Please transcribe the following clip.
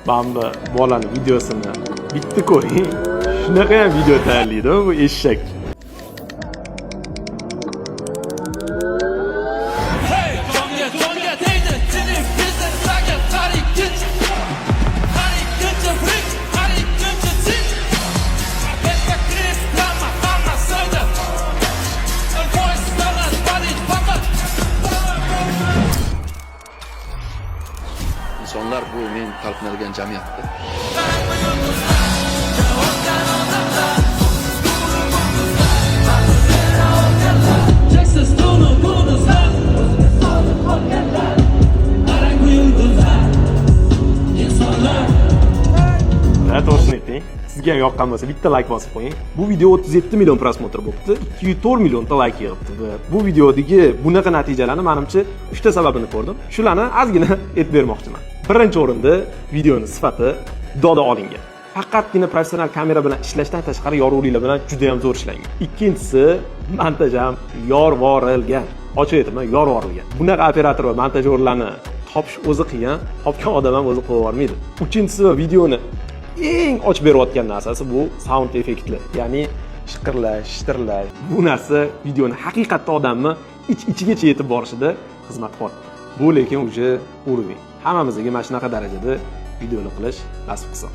Mana bu bolaning videosini bitta ko'ring. Shunaqa ham video tayyorlaydi bu eshak. İnsanlar bu men talpinadigan jamiyatda. To'g'risini ayting. Sizga ham yoqqan bo'lsa bitta like bosib qo'ying. Bu video 37 million prosmotr bo'libdi. 204 millionta like yig'ibdi. Bu videodagi bunaqa natijalarni menimcha 3 ta sababini ko'rdim. Shularni ozgina aytib bermoqchiman. Birinchi o'rinda videoning sifati doda olingan. Faqatgina professional kamera bilan ishlashdan tashqari yorug'liklar bilan juda ham zo'r ishlangan. Ikkinchisi, montaj ham yorvorilgan. Ochiq aytaman, yorvorilgan. Bunaqa operator va montajyorlarni topish o'zi qiyin, topgan odam ham o'zi qo'yib yubormaydi. Uchinchisi, videoni eng och berayotgan narsasi bu sound effektlar. Ya'ni shiqirlash, shitirlash. Bu narsa videoni haqiqatda odamni ichigacha yetib borishida xizmat qiladi. Bu lekin uje uровень. Hammamizga mana shunaqa darajada videoni qilish nasib qilsin.